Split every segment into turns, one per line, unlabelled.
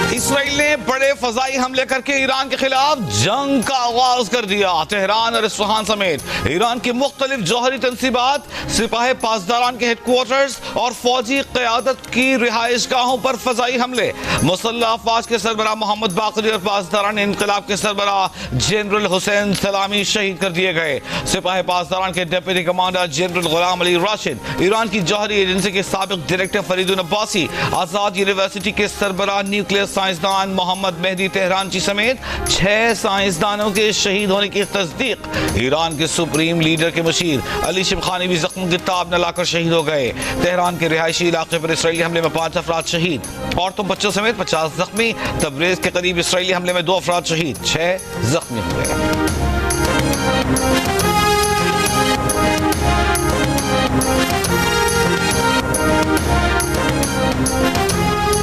Israel ने बड़े फजाई हमले करके ईरान के खिलाफ जंग का आगाज कर दिया। तेहरान और इस्फहान समेत ईरान की मुख्तलिफ जौहरी तंसीबात, सिपाही पासदारान के हेडक्वार्टर्स और फौजी क़यादत की रिहाइश गाहों पर फजाई हमले। मुसल्लह अफवाज के सरबराह मोहम्मद बाकरी और पासदारान इनकलाब के सरबराह जनरल हुसैन सलामी शहीद कर दिए गए। सिपाही पासदारान के deputy commander general Ghulam Ali Rashid, Iran की जौहरी एजेंसी के साबिक डायरेक्टर फरीदुन अब्बासी, आजाद यूनिवर्सिटी के सरबराह न्यूक्लियर साइंसदान मोहम्मद मेहदी तेहरानची समेत 6 साइंसदानों के शहीद होने की तस्दीक। ईरान के सुप्रीम लीडर के मुशीर अली शिमखानी भी जख्म की ताब न लाकर शहीद हो गए। तेहरान के रिहायशी इलाके पर इसराइली हमले में 5 अफराद शहीद, औरतों बच्चों समेत 50 जख्मी। तबरेज के करीब इसराइली हमले में 2 अफराद शहीद, 6 जख्मी हुए।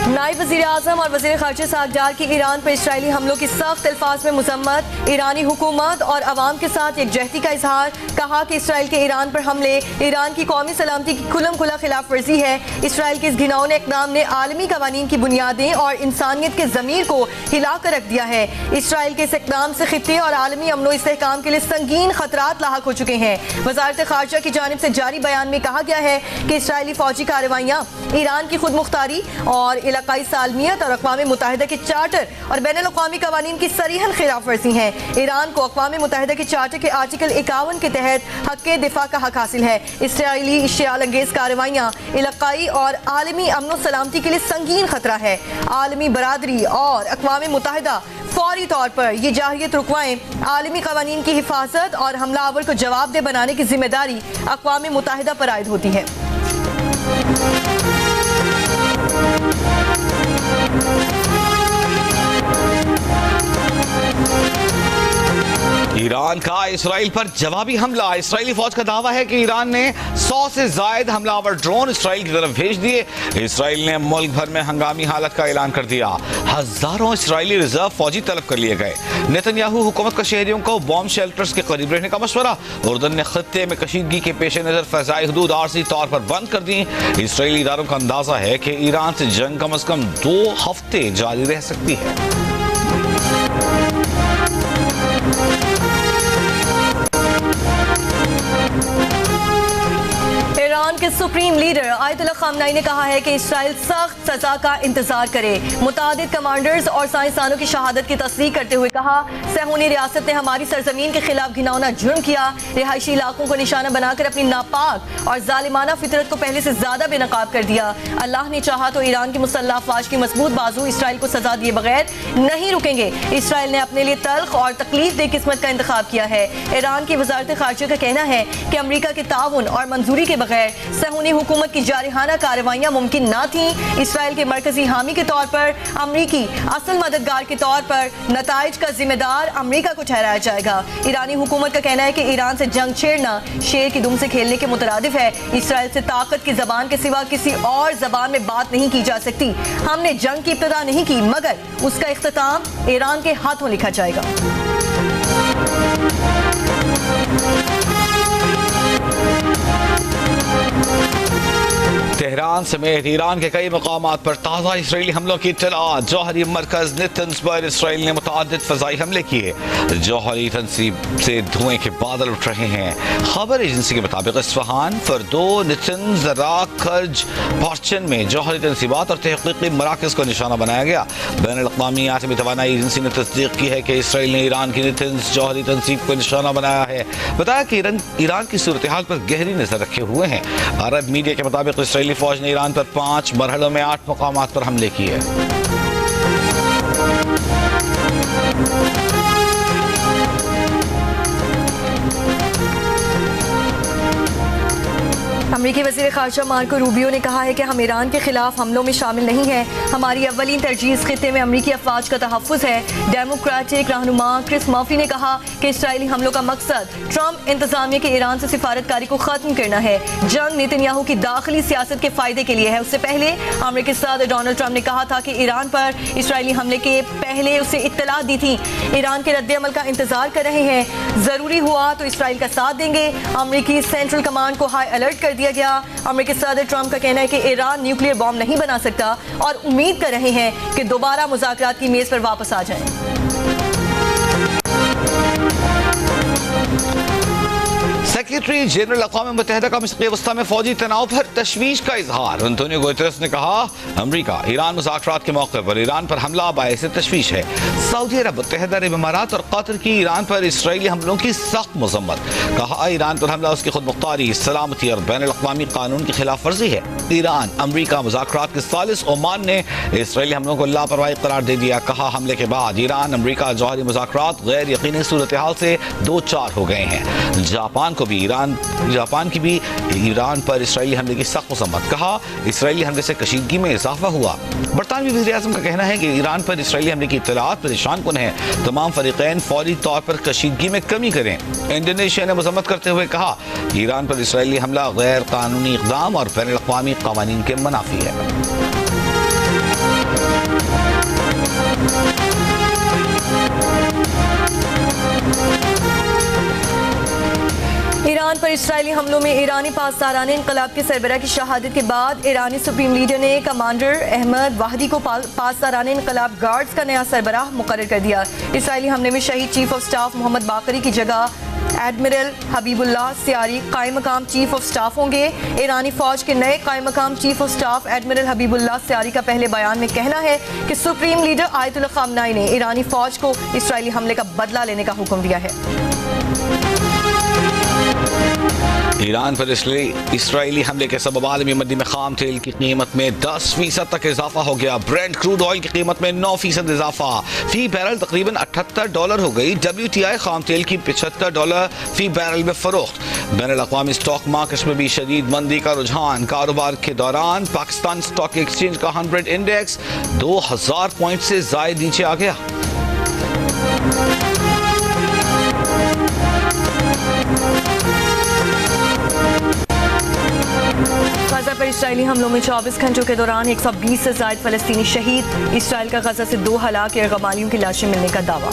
नायब वज़ीर-ए-आज़म और वज़ीर ख़ारिजा सागदार की ईरान पर इसराइली हमलों की सख्त अल्फाज में मज़म्मत। ईरानी हुकूमत और अवाम के साथ एकजहती का इजहार। कहा कि इसराइल के ईरान पर हमले ईरान की कौमी सलामती की खुल्लम खुला खिलाफ वर्जी है। इसराइल के इस घिनौने इक़दाम ने आलमी कवानीन की बुनियादें और इंसानियत के ज़मीर को हिला कर रख दिया है। इसराइल के इस इक़दाम से खित्ते और आलमी अमन व इस्तेहकाम के लिए संगीन खतरात लाहक हो चुके हैं। वज़ारत ख़ारिजा की जानिब से जारी बयान में कहा गया है कि इसराइली फौजी कार्रवाइयाँ ईरान की खुद मुख्तारी और इलाकाई सालमियत और अक़वाम मुत्तहिदा के चार्टर और बैनुल-अक़वामी कवानीन की सरीहन खिलाफ वर्जी है। ईरान को अक़वाम मुत्तहिदा के चार्टर के आर्टिकल 51 के तहत हक़ दिफा का हक़ हासिल है। इसराइली इश्तियाल अंगेज़ कार्रवाइयाँ इलाकाई और आलमी अमन व सलामती के लिए संगीन खतरा है। आलमी बरादरी और अक़वाम मुत्तहिदा फौरी तौर पर यह जाहिलियत रुकवाएं। आलमी कवानीन की हिफाजत और हमलावर को जवाबदेह बनाने की जिम्मेदारी अक़वाम मुत्तहिदा पर आयद होती है।
ईरान का इसराइल पर जवाबी हमला। इसराइली फौज का दावा है कि ईरान ने 100 से ज्यादा हमलावर ड्रोन इसराइल की तरफ भेज दिए। इसराइल ने मुल्क भर में हंगामी हालत का ऐलान कर दिया। हजारों इसराइली रिजर्व फौजी तलब कर लिए गए। नेतन्याहू हुकूमत का शहरियों को बॉम्ब शेल्टर्स के करीब रहने का मशवरा। उर्दन ने खत्ते में कशीदगी के पेश नजर फ़ज़ाई हुदूद आरजी तौर पर बंद कर दी। इसराइली इदारों का अंदाजा है कि ईरान से जंग कम अज कम 2 हफ्ते जारी रह सकती है।
ईरान के सुप्रीम लीडर आयतुल्लाह ख़ामनेई ने कहा है कि इसराइल सख्त सजा का इंतजार करे। मुतादिद कमांडर्स और साइंसदानों की शहादत की तस्दीक करते हुए कहा, सहूनी रियासत ने हमारी सरजमीन के खिलाफ घिनौना जुर्म किया। रिहायशी इलाकों को निशाना बनाकर अपनी नापाक और जालिमाना फितरत को पहले से ज्यादा बेनकाब कर दिया। अल्लाह ने चाहा तो ईरान की मुसल्लह अफवाज की मजबूत बाजू इसराइल को सजा दिए बगैर नहीं रुकेंगे। इसराइल ने अपने लिए तल्ख और तकलीफ दे किस्मत का इंतखाब किया है। ईरान की वजारत ख़ारिजा का कहना है कि अमरीका के ताउन और मंजूरी के बगैर सहूनी हुकूमत की जारिहाना कार्रवाइयां मुमकिन न थी। इसराइल के मरकजी हामी के तौर पर अमरीकी असल मददगार के तौर पर नताइज का जिम्मेदार अमरीका को ठहराया जाएगा। ईरानी हुकूमत का कहना है कि ईरान से जंग छेड़ना शेर की दुम से खेलने के मुतरादिफ है। इसराइल से ताकत की जबान के सिवा किसी और जबान में बात नहीं की जा सकती। हमने जंग की इब्तिदा नहीं की, मगर उसका इख्तिताम ईरान के हाथों लिखा जाएगा।
तेहरान समेत ईरान के कई मकामात पर ताज़ा इसराइली हमलों की इत्तला। जौहरी मरकज नेतन्स पर इसराइल ने मुतअद्दिद फ़ज़ाई हमले किए। जौहरी तंसीब से धुएं के बादल उठ रहे हैं। खबर एजेंसी के मुताबिक इस्फहान, फर्दो, नेतन्स, जराक, खर्ज, पार्चन में जौहरी तंसीबात और तहक़ीक़ी मराकज़ को निशाना बनाया गया। बैनुल-अक़वामी आटमी तवानाई एजेंसी ने तस्दीक की है कि इसराइल ने ईरान की नेतन्स जौहरी तंसीब को निशाना बनाया है। बताया कि ईरान की सूरत हाल पर गहरी नज़र रखे हुए हैं। अरब मीडिया के मुताबिक इसराइली फौज ने ईरान पर 5 मरहलों में 8 मकामात पर हमले किए।
अमरीकी वज़ीर ख़ारिजा मार्को रूबियो ने कहा है कि हम ईरान के खिलाफ हमलों में शामिल नहीं हैं। हमारी अव्वलीन तरजीह इस खित्ते में अमरीकी अफवाज का तहफ़्फ़ुज़ है। डेमोक्रेटिक रहनुमा क्रिस मर्फी ने कहा कि इसराइली हमलों का मकसद ट्रंप इंतजामिया के ईरान से सिफारतकारी को ख़त्म करना है। जंग नेतन्याहू की दाखिली सियासत के फ़ायदे के लिए है। उससे पहले अमरीकी सदर डोनाल्ड ट्रंप ने कहा था कि ईरान पर इसराइली हमले के पहले उसे इत्तला दी थी। ईरान के रद्द-ए-अमल का इंतजार कर रहे हैं। ज़रूरी हुआ तो इसराइल का साथ देंगे। अमरीकी सेंट्रल कमांड को हाई अलर्ट कर दिया गया। अमेरिकी सदर ट्रंप का कहना है कि ईरान न्यूक्लियर बॉम्ब नहीं बना सकता और उम्मीद कर रहे हैं कि दोबारा मुज़ाकरात की मेज पर वापस आ जाएं।
सेक्रेटरी जनरल अक़वाम मुत्तहिदा का मशरिक़ वस्ता में फौजी तनाव पर तशवीश का इजहार। अंतोनियो गुतेरेस ने कहा, अमरीका ईरान मुज़ाकरात के मौके पर ईरान पर हमला बायस तशवीश है। सऊदी अरब, मुत्तहिदा अरब इमारात और कतर की ईरान पर इसराइली हमलों की सख्त मज़म्मत। कहा, ईरान पर हमला उसकी खुद मुख्तारी, सलामती और बैनुल अक़वामी कानून की खिलाफ वर्जी है। ईरान अमरीका मुज़ाकरात के सालिस ओमान ने इसराइली हमलों को लापरवाही करार दे दिया। कहा, हमले के बाद ईरान अमरीका जौहरी मुज़ाकरात गैर यकीनी सूरत हाल से दो चार हो गए हैं। जापान की भी ईरान पर इसराइली हमले की सख्त मज़म्मत। कहा, इसराइली हमले से कशीदगी में इजाफा हुआ। बरतानवी वज़ीर-ए-आज़म का कहना है कि ईरान पर इसराइली हमले की इत्तलात परेशान कुन है। तमाम फरीक़ैन फौरी तौर पर कशीदगी में कमी करें। इंडोनेशिया ने मज़म्मत करते हुए कहा, ईरान पर इसराइली हमला गैर कानूनी इक़दाम और बैनुल अक़वामी क़वानीन के मुनाफ़ी है।
ईरान पर इसराइली हमलों में ईरानी पासदारान इनकलाब के सरबराह की शहादत के बाद ईरानी सुप्रीम लीडर ने कमांडर अहमद वाहिदी को पासदारान इनकलाब गार्ड्स का नया सरबराह मुकर्रर कर दिया। इसराइली हमले में शहीद चीफ ऑफ स्टाफ मोहम्मद बाकरी की जगह एडमिरल हबीबुल्लाह सियारी कायम मकाम चीफ ऑफ स्टाफ होंगे। ईरानी फौज के नए कायम मकाम chief of staff admiral Habibullah सियारी का पहले बयान में कहना है कि सुप्रीम लीडर आयतुल्लाह ख़ामनाई ने ईरानी फौज को इसराइली हमले का बदला लेने का हुक्म दिया है।
ईरान पर इसराइली हमले के सबब आलमी मंडी में खाम तेल की कीमत में 10% तक इजाफा हो गया। ब्रेंट क्रूड ऑयल की कीमत में 9% इजाफा, फी बैरल तकरीबन $78 हो गई। WTI खाम तेल की $75 फी बैरल में फरोख्त। बैनुल अक़वामी स्टॉक मार्केट में भी शदीद मंदी का रुझान। कारोबार के दौरान पाकिस्तान स्टॉक एक्सचेंज का 100 इंडेक्स 2000 पॉइंट से ज़ायद नीचे आ गया।
गजा पर इसराइली हमलों में 24 घंटों के दौरान 120 से ज़ायद फ़लस्तीनी शहीद। इसराइल का गजा से 2 हलाक यरगमालियों की लाशें मिलने का दावा।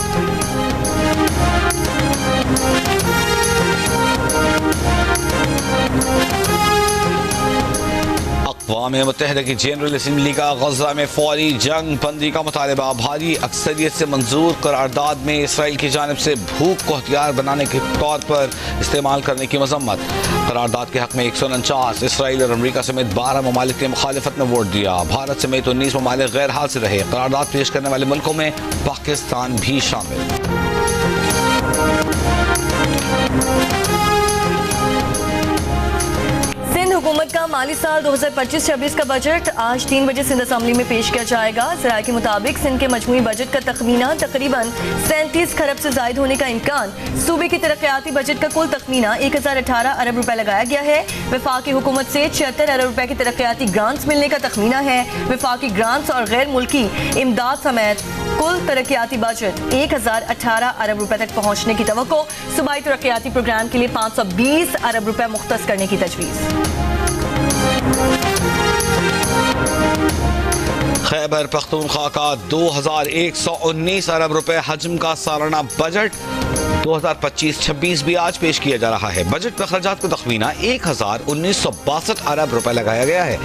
अक़वाम मुत्तहिदा की जनरल असम्बली का गजा में फौरी जंग बंदी का मुतालबा। भारी अक्सरियत से मंजूर करारदाद में इसराइल की जानिब से भूख को हथियार बनाने के तौर पर इस्तेमाल करने की मजम्मत। करारदाद के हक में 149 इसराइल और अमरीका समेत 12 ममालिक ने मुखालिफत में वोट दिया। भारत समेत 19 ममालिक गैर हाजिर रहे। करारदाद पेश करने वाले मुल्कों में पाकिस्तान भी शामिल।
हुकूमत का माली साल 2025-26 का बजट आज 3 बजे सिंध असम्बली में पेश किया जाएगा। ज़राए के मुताबिक सिंध के मजमूई बजट का तखमीना तकरीबन 37 खरब से जायद होने का इम्कान। सूबे की तरक्याती बजट का कुल तखमीना 1018 अरब रुपए लगाया गया है। वफाकी हुकूमत से 76 अरब रुपए की तरक्याती ग्रांट्स मिलने का तखमीना है। वफाकी ग्रांट्स और गैर मुल्की इमदाद समेत कुल तरक्याती बजट 1018 अरब रुपए तक पहुँचने की तवक्को। सूबाई तरक्याती प्रोग्राम के लिए 520 अरब रुपए मुख्तस करने की तजवीज़।
खैबर पख्तूनख्वा का 2119 अरब रुपए हजम का सालाना बजट 2025-26 भी आज पेश किया जा रहा है। बजट में खर्चात का तखमीना 1962 अरब रुपए लगाया गया है।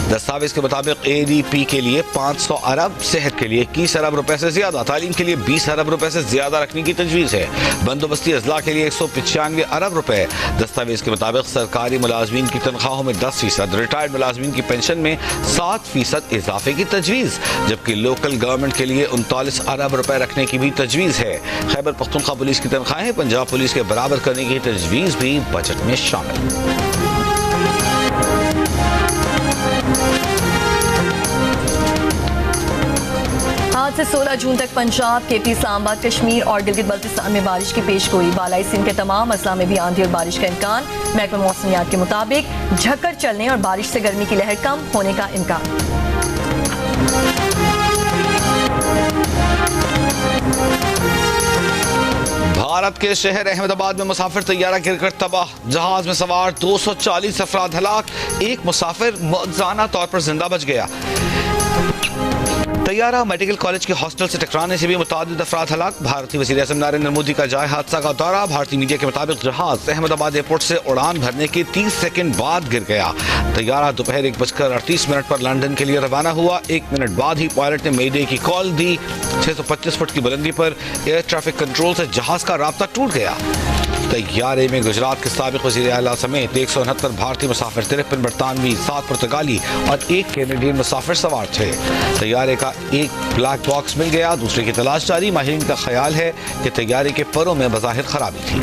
दस्तावेज के मुताबिक ADP के लिए 500 अरब, सेहत के लिए 21 अरब रुपए से ज्यादा, तालीम के लिए 20 अरब रुपए से ज्यादा रखने की तजवीज़ है। बंदोबस्ती अजला के लिए 195 अरब रुपए। दस्तावेज के मुताबिक सरकारी मुलाजमीन की तनख्वाहों में 10%, रिटायर्ड मुलाजमीन की पेंशन में 7% इजाफे की तजवीज़, जबकि लोकल गवर्नमेंट के लिए 39 अरब रुपए रखने की भी तजवीज़ है। खैबर पख्तूनख्वा पुलिस की तनख्वाहें पंजाब पुलिस के बराबर करने की तजवीज़ भी बजट में शामिल।
आज से 16 जून तक पंजाब, KP, सांबा, कश्मीर और गिलगित बल्तिस्तान में बारिश की पेशगोई। बालाई सिंध के तमाम अजला में भी आंधी और बारिश का इम्कान। महकमा मौसमियात के मुताबिक झक्कर चलने और बारिश से गर्मी की लहर कम होने का इम्कान।
भारत के शहर अहमदाबाद में मुसाफिर तैयारा गिरकर तबाह। जहाज में सवार 240 अफराद हलाक। एक मुसाफिर मौजूदा तौर पर जिंदा बच गया। तैयारा मेडिकल कॉलेज के हॉस्टल से टकराने से भी मुतादिद अफराद हलाक। भारतीय वज़ीर-ए-आज़म नरेंद्र मोदी का जाए हादसा का दौरा। भारतीय मीडिया के मुताबिक जहाज अहमदाबाद एयरपोर्ट से उड़ान भरने के 30 सेकंड बाद गिर गया। तैयारा दोपहर 1:38 पर लंदन के लिए रवाना हुआ। 1 मिनट बाद ही पायलट ने मेडे की कॉल दी। 625 फुट की बुलंदी पर एयर ट्रैफिक कंट्रोल से जहाज का राब्ता टूट गया। तैयारे में गुजरात के साबिक वज़ीर आला समेत 169 भारतीय मुसाफिर, 53 बरतानवी, 7 पुर्तगाली और 1 कैनेडियन मुसाफिर सवार थे। तैयारे का एक ब्लैक बॉक्स मिल गया, दूसरे की तलाश जारी। माहिरीन का ख्याल है कि तैयारे के परों में बज़ाहिर खराबी थी।